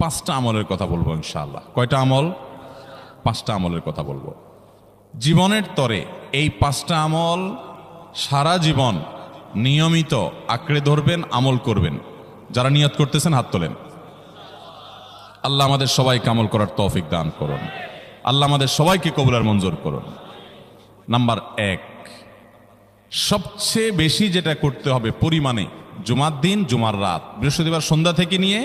5টা আমলের কথা বলবো ইনশাআল্লাহ। কয়টা আমল? 5টা আমলের কথা বলবো। জীবনের তরে এই 5টা আমল সারা জীবন নিয়মিত আঁকড়ে ধরবেন, আমল করবেন। যারা নিয়ত করতেছেন হাত তোলেন। আল্লাহ আমাদের সবাইকে আমল করার তৌফিক দান করুন। আল্লাহ আমাদের সবাইকে কবুল আর মঞ্জুর করুন। নাম্বার 1, সবচেয়ে বেশি যেটা করতে হবে পরিমাণে, জুমার দিন, জুমার রাত, বৃহস্পতিবার সন্ধ্যা থেকে নিয়ে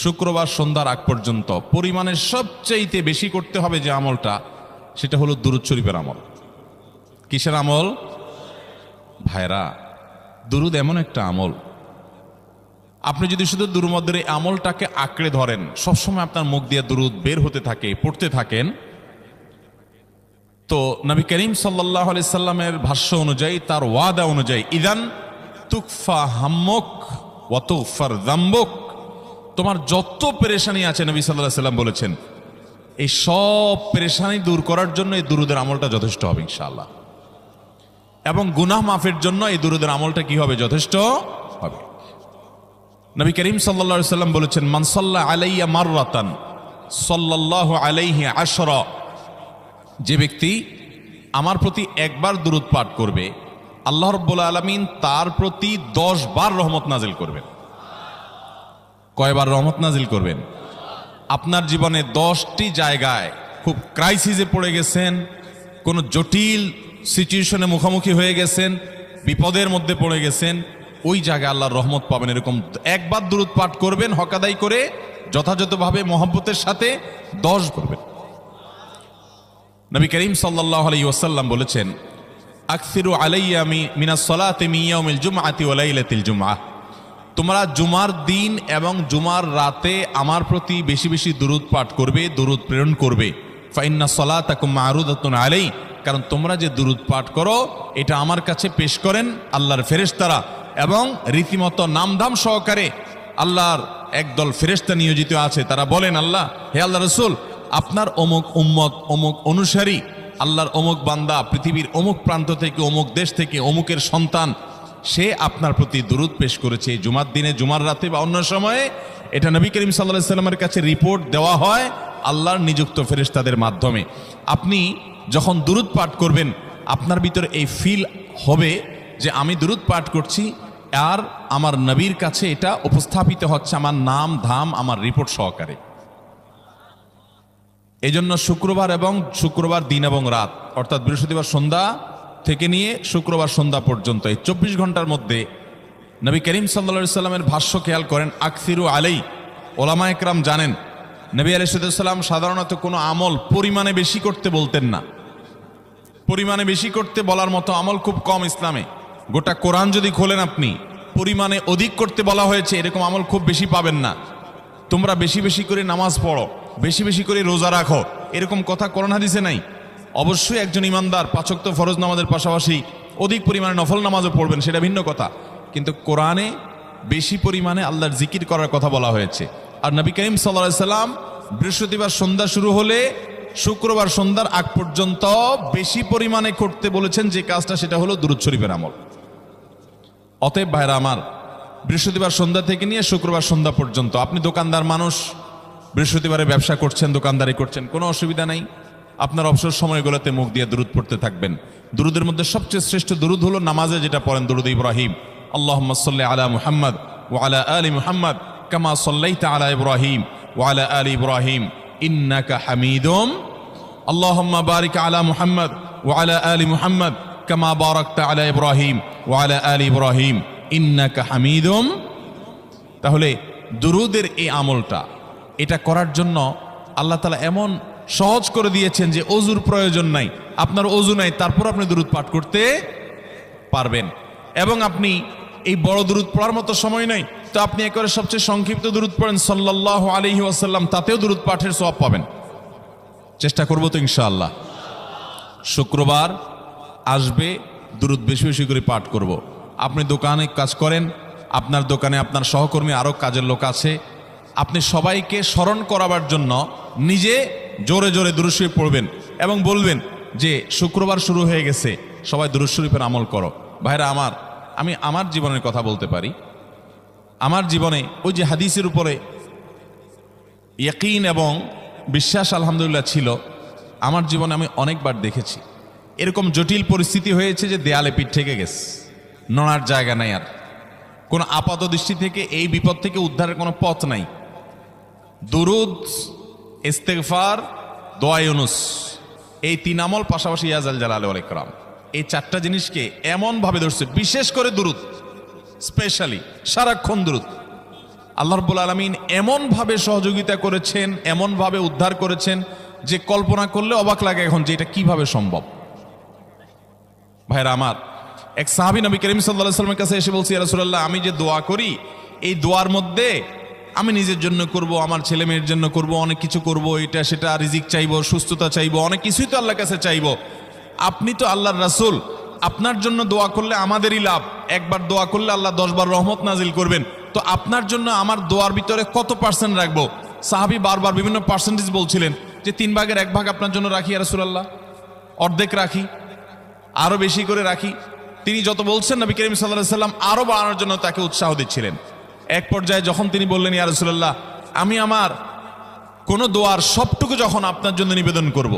শুক্রবার সন্ধ্যার আগ পর্যন্ত পরিমাণে সবচেয়ে বেশি করতে হবে যে আমলটা, সেটা হলো দুরূদ শরীফের আমল। কিসের আমল? ভাইরা, দুরূদ এমন একটা আমল, আপনি যদি শুধু দুরূদের এই আমলটাকে আঁকড়ে ধরেন, সবসময় আপনার মুখ দিয়ে দুরূদ বের হতে থাকে, পড়তে থাকেন, তো নবী করিম সাল্লাল্লাহু আলাইহি সাল্লামের ভাষ্য অনুযায়ী, তার ওয়াদা অনুযায়ী, ইদান তুকফা হাম্মুক ওয়া তুগফার যামবুক, তোমার যত পেরেশানি আছে নবী সাল্লাল্লাহু আলাইহি সাল্লাম বলেছেন, এই সব পেরেশানি দূর করার জন্য এই দুরূদের আমলটা যথেষ্ট হবে ইনশাআল্লাহ। এবং গুনাহ মাফের জন্য এই দুরূদের আমলটা কি হবে? যথেষ্ট হবে। নবী করিম সাল্লাল্লাহু আলাইহি সাল্লাম বলেছেন, মান সাল্লা আলাইয়া মাররাতান সাল্লাল্লাহু আলাইহি আশরা, যে ব্যক্তি আমার প্রতি একবার দুরূদ পাঠ করবে, আল্লাহ রাব্বুল আলামিন তার প্রতি 10 বার রহমত নাজিল করবেন। কয়বার রহমত নাজিল করবেন? আপনার জীবনে 10টি জায়গায় খুব ক্রাইসিসে পড়ে গেছেন, কোন জটিল সিচুয়েশনে মুখোমুখি হয়ে গেছেন, বিপদের মধ্যে পড়ে গেছেন, ওই জায়গায় আল্লাহর রহমত পাবেন। এরকম একবার দুরূদ পাঠ করবেন, হক আদায় করে যথাযথভাবে মহব্বতের সাথে 10 করবেন। নবী করিম সাল্লাল্লাহু আলাইহি ওয়াসাল্লাম বলেছেন, আকসিরু আলাইয়া মিনাস সালাতি মিন ইয়াউমিল জুমআতি ওয়া লাইলাতিল জুমআহ, তোমরা জুমার দিন এবং জুমার রাতে আমার প্রতি বেশি বেশি দুরূদ পাঠ করবে, দুরূদ প্রেরণ করবে। ফা ইন্না সালাতাকুম মা'রুদাতুন আলাই, কারণ তোমরা যে দুরূদ পাঠ করো এটা আমার কাছে পেশ করেন আল্লাহর ফেরেশতারা, এবং রীতিমতো নামধাম সহকারে আল্লাহর একদল ফেরেশতা নিয়োজিত আছে। তারা বলেন, আল্লাহ, হে আল্লাহ রাসূল, আপনার অমুক উম্মত, অমুক অনুসারী, আল্লাহর অমুক বান্দা পৃথিবীর অমুক প্রান্ত থেকে, অমুক দেশ থেকে, অমুকের সন্তান, সে আপনার প্রতি দুরূদ পেশ করেছে জুমার দিনে, জুমার রাতে বা অন্য সময়ে। এটা নবী করিম সাল্লাল্লাহু আলাইহি সাল্লামের কাছে রিপোর্ট দেওয়া হয় আল্লাহর নিযুক্ত ফেরেশতাদের মাধ্যমে। আপনি যখন দুরূদ পাঠ করবেন, আপনার ভিতরে এই ফিল হবে যে আমি দুরূদ পাঠ করছি, আর আমার নবীর কাছে এটা উপস্থাপিত হচ্ছে আমার নাম ধাম, আমার রিপোর্ট সহকারে। এই জন্য শুক্রবার দিন এবং রাত, অর্থাৎ বৃহস্পতিবার সন্ধ্যা থেকে নিয়ে শুক্রবার সন্ধ্যা পর্যন্ত এই 24 ঘন্টার মধ্যে নবী করিম সাল্লাল্লাহু আলাইহি সাল্লামের ভাষ্য খেয়াল করেন, আকসিরু আলাই। ওলামা একরাম জানেন, নবী আলাইহিস সালাম সাধারণত কোনো আমল পরিমাণে বেশি করতে বলতেন না। পরিমাণে বেশি করতে বলার মতো আমল খুব কম ইসলামে। গোটা কোরআন যদি খোলেন আপনি, পরিমাণে অধিক করতে বলা হয়েছে এরকম আমল খুব বেশি পাবেন না। তোমরা বেশি বেশি করে নামাজ পড়ো, বেশি বেশি করে রোজা রাখো, এরকম কথা কোরআন হাদিসে নাই। অবশ্যই একজন ইমানদার 5 ওয়াক্ত ফরজ নামাজের পাশাপাশি অধিক পরিমাণে নফল নামাজও পড়বেন, সেটা ভিন্ন কথা। কিন্তু কোরআনে বেশি পরিমাণে আল্লাহর জিকির করার কথা বলা হয়েছে। আর নবী করিম সাল্লাল্লাহু আলাইহি সাল্লাম বৃহস্পতিবার সন্ধ্যা শুরু হলে শুক্রবার সন্ধ্যার আগ পর্যন্ত বেশি পরিমাণে করতে বলেছেন যে কাজটা, সেটা হলো দুরূদ শরীফের আমল। অতএব ভাইরা আমার, বৃহস্পতিবার সন্ধ্যা থেকে নিয়ে শুক্রবার সন্ধ্যা পর্যন্ত, আপনি দোকানদার মানুষ, বৃহস্পতিবারে ব্যবসা করছেন, দোকানদারি করছেন, কোনো অসুবিধা নাই। আপনার অবসর সময়গুলোতে মুখ দিয়ে দুরূদ পড়তে থাকবেন। দুরূদের মধ্যে সবচেয়ে শ্রেষ্ঠ দুরূদ হলো নামাজে যেটা পড়েন, দুরূদ ইব্রাহিম। আল্লাহুম্মা সাল্লি আলা মুহাম্মদ ওয়া আলা আলি মুহাম্মদ কামা সাল্লাইতা আলা ইব্রাহিম ওয়া আলা আলি ইব্রাহিম ইন্নাকা হামিদুম, আল্লাহুম্মা বারিক আলা মুহাম্মদ ওয়া আলা আলি মুহাম্মদ কামা বারাকতা আলা ইব্রাহিম ওয়া আলা আলি ইব্রাহিম ইন্নাকা হামিদুম। তাহলে দুরূদের এই আমলটা, এটা করার জন্য আল্লাহ তাআলা এমন সহজ করে দিয়েছেন যে ওযুর প্রয়োজন নাই। আপনার ওযু নাই, তারপর আপনি দুরূদ পাঠ করতে পারবেন। এবং আপনি এই বড় দুরূদ পড়ার মতো সময় নাই, তো আপনি একেবারে সবচেয়ে সংক্ষিপ্ত দুরূদ পড়েন সাল্লাল্লাহু আলাইহি ওয়াসাল্লাম, তাতেও দুরূদ পাঠের সওয়াব পাবেন। চেষ্টা করব তো ইনশাআল্লাহ। শুক্রবার আসবে, দুরূদ বেশি বেশি করে পাঠ করব। আপনি দোকানে কাজ করেন, আপনার দোকানে আপনার সহকর্মী আরও কাজের লোক আছে, আপনি সবাইকে স্মরণ করাবার জন্য নিজে জোরে জোরে দুরূদ শরীফ পড়বেন এবং বলবেন যে শুক্রবার শুরু হয়ে গেছে, সবাই দুরূদ শরীফের আমল করো। ভাইরা আমার, আমি আমার জীবনের কথা বলতে পারি। আমার জীবনে ওই যে হাদিসের উপরে ইয়াকিন এবং বিশ্বাস আলহামদুলিল্লাহ ছিল। আমার জীবনে আমি অনেকবার দেখেছি এরকম জটিল পরিস্থিতি হয়েছে যে দেয়ালে পিঠ থেকে গেছে, নড়ার জায়গা নাই, আর কোনো আপাত দৃষ্টি থেকে এই বিপদ থেকে উদ্ধারের কোনো পথ নাই। দুরুদ, ইস্তেগফার, দোয়া ইউনুস, এই 3 আমল পাশাপাশি ইয়াজাল জালাল ওয়াল ইকরাম, এই 4টা জিনিসকে এমনভাবে ধরছে, বিশেষ করে দুরুদ, স্পেশালি সারাক্ষণ দুরুদ। আল্লাহ রাব্বুল আলামিন এমনভাবে সহযোগিতা করেছেন, এমনভাবে উদ্ধার করেছেন যে কল্পনা করলে অবাক লাগে এখন যে এটা কিভাবে সম্ভব। ভাইরা আমার, এক সাহাবী নবী করিম সাল্লাল্লাহু আলাইহি ওয়াসাল্লামের কাছে এসে বলছে, ইয়া রাসূলুল্লাহ, আমি যে দোয়া করি এই দোয়ার মধ্যে আমি নিজের জন্য করব, আমার ছেলে মেয়ের জন্য করব, অনেক কিছু করব, এটা সেটা, রিজিক চাইবো, সুস্থতা চাইবো, অনেক কিছুই তো আল্লাহর কাছে চাইবো। আপনি তো আল্লাহর রাসূল, আপনার জন্য দোয়া করলে আমাদেরই লাভ, একবার দোয়া করলে আল্লাহ 10 বার রহমত নাজিল করবেন, তো আপনার জন্য আমার দোয়ার ভিতরে কত পার্সেন্ট রাখবো? সাহাবী বারবার বিভিন্ন পার্সেন্টেজ বলছিলেন যে 3 ভাগের 1 ভাগ আপনার জন্য রাখি ইয়া রাসূলুল্লাহ, অর্ধেক রাখি, আরো বেশি করে রাখি। তিনি যত বলছেন নবী করিম সাল্লাল্লাহু আলাইহি ওয়াসাল্লাম আরো বাড়ানোর জন্য তাকে উৎসাহ দিচ্ছিলেন। এক পর্যায়ে যখন তিনি বললেন, ইয়া রাসূলুল্লাহ, আমি আমার কোন দোয়ার সবটুকু যখন আপনার জন্য নিবেদন করব,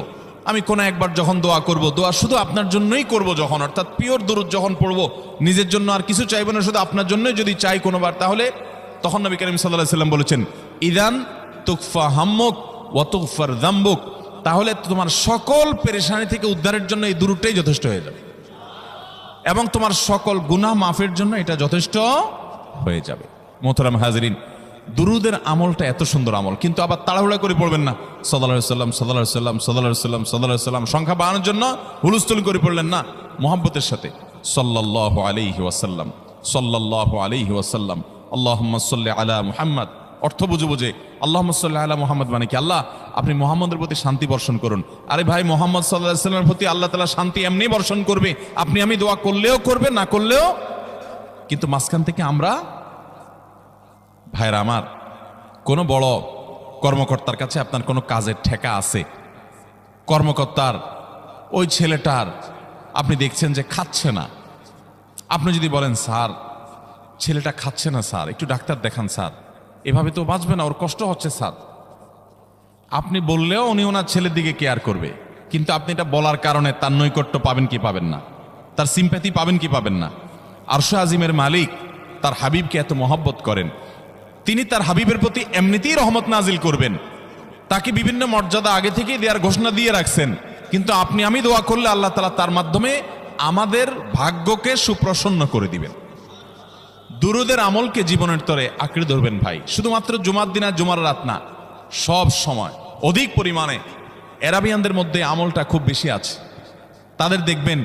আমি কোন একবার যখন দোয়া করব, দোয়া শুধু আপনার জন্যই করব যখন, অর্থাৎ পিওর দুরূদ যখন পড়ব, নিজের জন্য আর কিছু চাইব না, শুধু আপনার জন্যই যদি চাই কোনোবার, তাহলে তখন নবী করিম সাল্লাল্লাহু আলাইহি ওয়াসাল্লাম বলেছেন, ইদান তুকফা হাম্মুক ওয়া তুগফার যামবুক, তাহলে তোমার সকল পেরেশানি থেকে উদ্ধারের জন্য এই দুরূদটাই যথেষ্ট হয়ে যাবে, এবং তোমার সকল গুনাহ মাফের জন্য এটা যথেষ্ট হয়ে যাবে। মোহতারাম হাজরিন, দুরুদের আমলটা এত সুন্দর আমল, কিন্তু আবার তাড়াহুড়া করে পড়বেন না, সাল্লাল্লাহু আলাইহি ওয়াসাল্লাম সাল্লাল্লাহু আলাইহি ওয়াসাল্লাম সাল্লাল্লাহু আলাইহি ওয়াসাল্লাম সাল্লাল্লাহু আলাইহি ওয়াসাল্লাম সংখ্যা বাড়ানোর জন্য হুলস্থুল করে পড়লেন না, মুহাব্বতের সাথে সাল্লাল্লাহু আলাইহি ওয়াসাল্লাম সাল্লাল্লাহু আলাইহি ওয়াসাল্লাম আল্লাহুম্মা সাল্লি আলা মুহাম্মদ, অর্থ বুঝে বুঝে আল্লাহুম্মা সাল্লি আলা মুহাম্মদ মানে কি, আল্লাহ আপনি মুহাম্মদের প্রতি শান্তি বর্ষণ করুন। আরে ভাই, মুহাম্মদ সাল্লাল্লাহু আলাইহি ওয়াসাল্লামের প্রতি আল্লাহ তাআলা শান্তি এমনি বর্ষণ করবে, আপনি আমি দোয়া করলেও করবে, না করলেও। কিন্তু মাঝখান থেকে আমরা, ভাইরা আমার, কোনো বড় কর্মকর্তার কাছে আপনার কোনো কাজের ঠেকা আছে, কর্মকর্তার ওই ছেলেটার আপনি দেখছেন যে খাচ্ছে না, আপনি যদি বলেন, স্যার ছেলেটা খাচ্ছে না স্যার, একটু ডাক্তার দেখান স্যার, এভাবে তো বাঁচবে না, ওর কষ্ট হচ্ছে স্যার, আপনি বললেও উনি ওনার ছেলের দিকে কেয়ার করবে, কিন্তু আপনি এটা বলার কারণে তার নৈকট্য পাবেন কি পাবেন না, তার সিম্প্যাথি পাবেন কি পাবেন না। আরশে আজিমের মালিক তার হাবিবকে এত মহব্বত করেন, তিনি তার হাবিবের প্রতি এমনিতেই রহমত নাজিল করবেন, তাকে বিভিন্ন মর্যাদা আগে থেকেই দেওয়ার ঘোষণা দিয়ে রাখছেন, কিন্তু আপনি আমি দোয়া করলে আল্লাহ তাআলা তার মাধ্যমে আমাদের ভাগ্যকে সুপ্রসন্ন করে দিবেন। দুরুদের আমলকে জীবনের তরে আঁকড়ে ধরবেন ভাই, শুধুমাত্র জুমার দিন আর জুমার রাত না, সব সময় অধিক পরিমাণে। এরাবিয়ানদের মধ্যে আমলটা খুব বেশি আছে, তাদের দেখবেন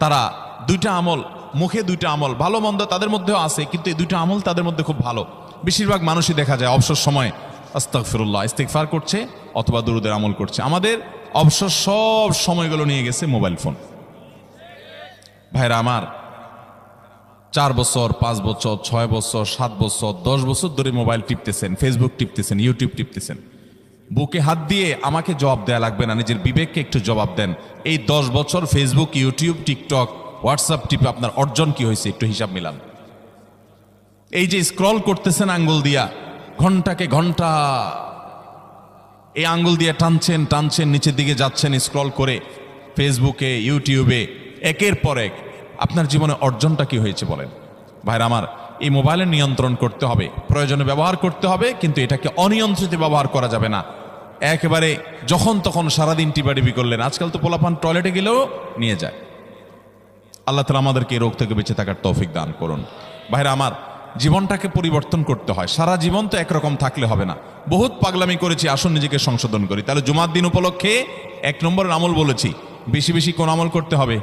তারা 2টা আমল, মুখে 2টা আমল, ভালো মন্দ তাদের মধ্যেও আছে, কিন্তু এই 2টা আমল তাদের মধ্যে খুব ভালো। বেশিরভাগ মানুষই দেখা যায় অবসর সময় আস্তাগফিরুল্লাহ, ইস্তিগফার করছে অথবা দুরুদের আমল করছে। আমাদের অবসর সব সময়গুলো নিয়ে গেছে মোবাইল ফোন। ভাইরা আমার, 4 বছর 5 বছর 6 বছর 7 বছর 10 বছর ধরে মোবাইল টিপতেছেন, ফেসবুক টিপতেছেন, ইউটিউব টিপতেছেন। বুকে হাত দিয়ে আমাকে জবাব দেয়া লাগবে না, নিজের বিবেককে একটু জবাব দেন। এই 10 বছর ফেসবুক, ইউটিউব, টিকটক, হোয়াটসঅ্যাপ টিপে আপনার অর্জন কি হয়েছে একটু হিসাব মিলান। এই যে স্ক্রল করতেছেন আঙ্গুল দিয়া, ঘন্টাকে ঘন্টা এই আঙ্গুল দিয়ে টানছেন টানছেন, নিচের দিকে যাচ্ছেন স্ক্রল করে ফেসবুকে, ইউটিউবে, একের পর এক, আপনার জীবনে অর্জনটা কি হয়েছে বলেন? ভাইরা আমার, এই মোবাইলের নিয়ন্ত্রণ করতে হবে, প্রয়োজনে ব্যবহার করতে হবে, কিন্তু এটাকে অনিয়ন্ত্রিত ব্যবহার করা যাবে না। একেবারে যখন তখন সারাদিন টিপাটিপি করলেন, আজকাল তো পোলাপান টয়লেটে গেলেও নিয়ে যায়। আল্লাহ তাআলা আমাদেরকে এই রোগ থেকে বেঁচে থাকার তৌফিক দান করুন। ভাইরা আমার, জীবনটাকে পরিবর্তন করতে হয়, সারা জীবন তো একরকম থাকলে হবে না। বহুত পাগলামি করেছি, আসুন নিজেকে সংশোধন করি। তাহলে জুমার দিন উপলক্ষে 1 নম্বরের আমল বলেছি, বেশি বেশি কোন আমল করতে হবে?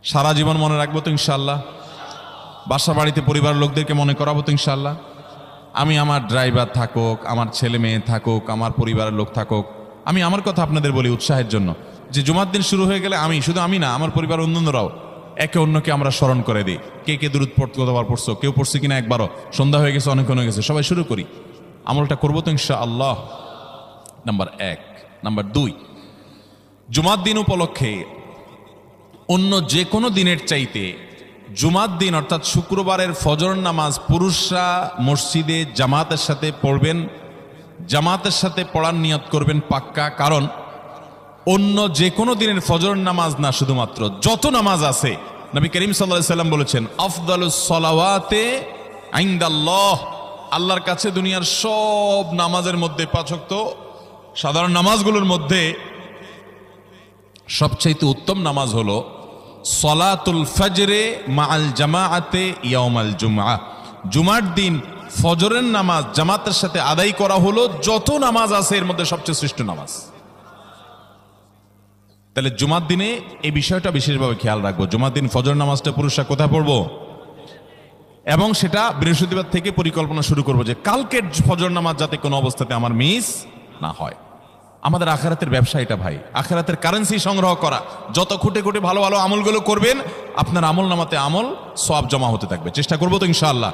সারা জীবন মনে রাখবো তো ইনশাআল্লাহ? বাসা বাড়িতে পরিবারের লোকদেরকে মনে করাবো তো ইনশাআল্লাহ? আমি আমার ড্রাইভার থাকুক, আমার ছেলে মেয়ে থাকুক, আমার পরিবারের লোক থাকুক, আমি আমার কথা আপনাদের বলি উৎসাহের জন্য, যে জুমার দিন শুরু হয়ে গেলে আমি, শুধু আমি না, আমার পরিবার অন্যান্যরাও একে অন্যকে আমরা স্মরণ করে দিই। কে কে দুরূদ পড়তে কতবার পড়ছো, কেউ পড়ছে কিনা একবারও, সন্ধ্যা হয়ে গেছে, অনেকক্ষণ হয়ে গেছে, সবাই শুরু করি, আমলটা করবো তো ইনশাআল্লাহ। নাম্বার 1। নাম্বার 2, জুমার দিন উপলক্ষে অন্য যে কোনো দিনের চাইতে জুমার দিন অর্থাৎ শুক্রবারের ফজর নামাজ পুরুষরা মসজিদে জামাতের সাথে পড়বেন, জামাতের সাথে পড়ার নিয়ত করবেন পাক্কা, কারণ অন্য যে কোনো দিনের ফজর নামাজ না, শুধুমাত্র যত নামাজ আছে নবী করিম সাল্লাল্লাহু আলাইহি সাল্লাম বলেছেন আফদালুস সালাওয়াতে ইনদাল্লাহ, আল্লাহর কাছে দুনিয়ার সব নামাজের মধ্যে, 5 ওয়াক্ত সাধারণ নামাজগুলোর মধ্যে সবচাইতে উত্তম নামাজ হলো সলাতুল ফজরে মাআল জামাআতে ইয়াউমাল জুমআহ, জুমার দিন ফজরের নামাজ জামাতের সাথে আদায় করা হলো যত নামাজ আছে এর মধ্যে সবচেয়ে শ্রেষ্ঠ নামাজ। তাহলে জুমার দিনে এই বিষয়টা বিশেষভাবে খেয়াল রাখবো, জুমার দিন ফজর নামাজটা পুরুষরা কোথায় পড়বো, এবং সেটা বৃহস্পতিবার থেকে পরিকল্পনা শুরু করবো যে কালকের ফজর নামাজ যাতে কোনো অবস্থাতে আমার মিস না হয়। আমাদের আখিরাতের ব্যবসা এটা ভাই, আখিরাতের কারেন্সি সংগ্রহ করা। যত খুঁটে খুঁটে ভালো ভালো আমলগুলো করবেন, আপনার আমল নামাতে আমল সওয়াব জমা হতে থাকবে। চেষ্টা করবো তো ইনশাআল্লাহ।